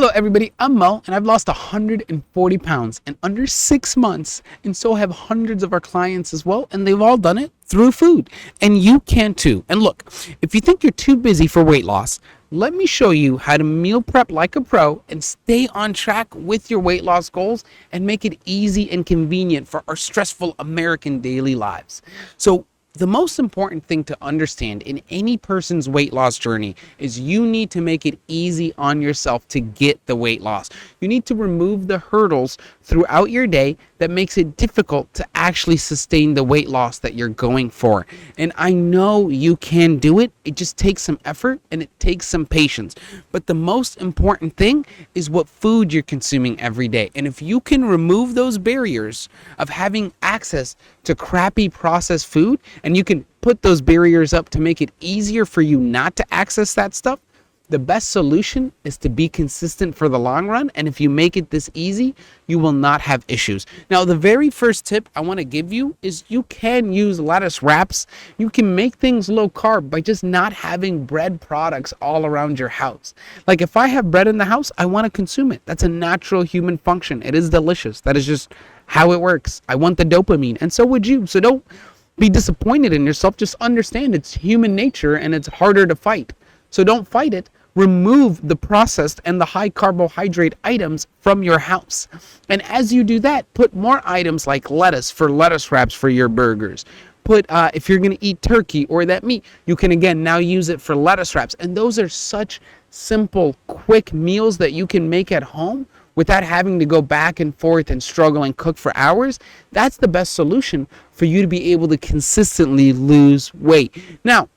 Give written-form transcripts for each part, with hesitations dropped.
Hello everybody, I'm Mo and I've lost 140 pounds in under 6 months, and so have hundreds of our clients as well, and they've all done it through food, and you can too. And look, if you think you're too busy for weight loss, let me show you how to meal prep like a pro and stay on track with your weight loss goals and make it easy and convenient for our stressful American daily lives. So the most important thing to understand in any person's weight loss journey is you need to make it easy on yourself to get the weight loss. You need to remove the hurdles throughout your day that makes it difficult to actually sustain the weight loss that you're going for. And I know you can do it. It just takes some effort and it takes some patience. But the most important thing is what food you're consuming every day. And if you can remove those barriers of having access to crappy processed food, and you can put those barriers up to make it easier for you not to access that stuff, the best solution is to be consistent for the long run. And if you make it this easy, you will not have issues. Now, the very first tip I want to give you is you can use lettuce wraps. You can make things low carb by just not having bread products all around your house. Like if I have bread in the house, I want to consume it. That's a natural human function. It is delicious. That is just how it works. I want the dopamine, and so would you. So don't be disappointed in yourself. Just understand it's human nature and it's harder to fight. So don't fight it. Remove the processed and the high carbohydrate items from your house. And as you do that, put more items like lettuce for lettuce wraps for your burgers. Put, if you're going to eat turkey or that meat, you can again now use it for lettuce wraps. And those are such simple, quick meals that you can make at home without having to go back and forth and struggle and cook for hours. That's the best solution for you to be able to consistently lose weight. Now,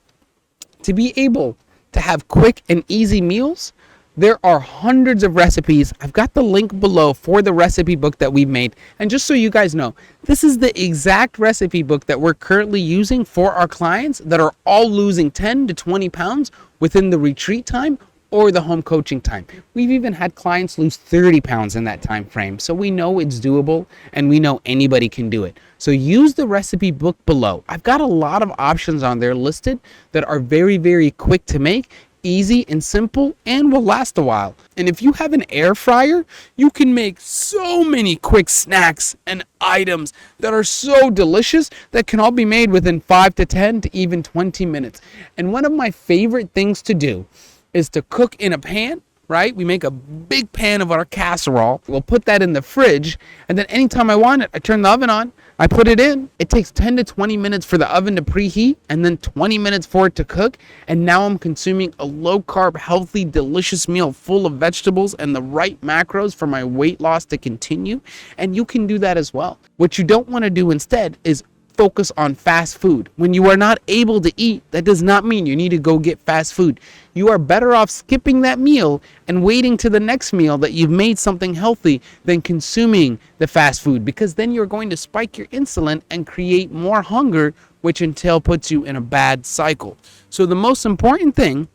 to be able to have quick and easy meals, there are hundreds of recipes. I've got the link below for the recipe book that we've made. And just so you guys know, this is the exact recipe book that we're currently using for our clients that are all losing 10 to 20 pounds within the retreat time or the home coaching time. We've even had clients lose 30 pounds in that time frame. So we know it's doable and we know anybody can do it. So use the recipe book below. I've got a lot of options on there listed that are very, very quick to make, easy and simple, and will last a while. And if you have an air fryer, you can make so many quick snacks and items that are so delicious that can all be made within 5 to 10 to even 20 minutes. And one of my favorite things to do is to cook in a pan, right? We make a big pan of our casserole. We'll put that in the fridge, and then anytime I want it, I turn the oven on, I put it in. It takes 10 to 20 minutes for the oven to preheat, and then 20 minutes for it to cook, and now I'm consuming a low-carb, healthy, delicious meal full of vegetables and the right macros for my weight loss to continue, and you can do that as well. What you don't want to do instead is focus on fast food. When you are not able to eat, that does not mean you need to go get fast food. You are better off skipping that meal and waiting to the next meal that you've made something healthy than consuming the fast food, because then you're going to spike your insulin and create more hunger, which in turn puts you in a bad cycle. So the most important thing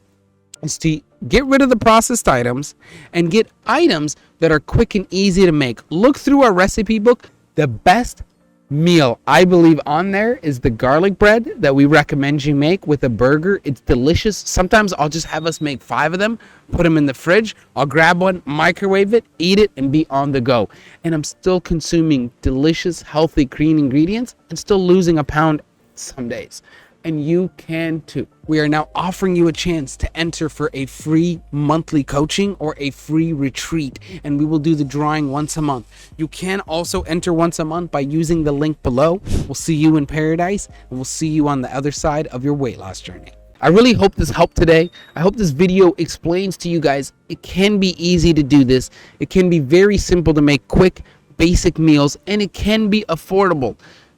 is to get rid of the processed items and get items that are quick and easy to make. Look through our recipe book. The best meal I believe on there is the garlic bread that we recommend you make with a burger. It's delicious. Sometimes I'll just have us make 5 of them, put them in the fridge. I'll grab one, microwave it, eat it, and be on the go. And I'm still consuming delicious, healthy, clean ingredients and still losing a pound some days. And you can too. We are now offering you a chance to enter for a free monthly coaching or a free retreat, and we will do the drawing once a month. You can also enter once a month by using the link below. We'll see you in paradise, and we'll see you on the other side of your weight loss journey. I really hope this helped today. I hope this video explains to you guys it can be easy to do this. It can be very simple to make quick, basic meals, and it can be affordable.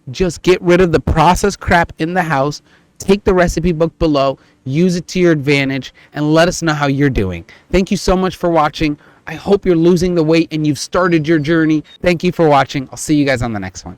Just get rid of the processed crap in the house, take the recipe book below, use it to your advantage, and let us know how you're doing. Thank you so much for watching. I hope you're losing the weight and you've started your journey. Thank you for watching. I'll see you guys on the next one.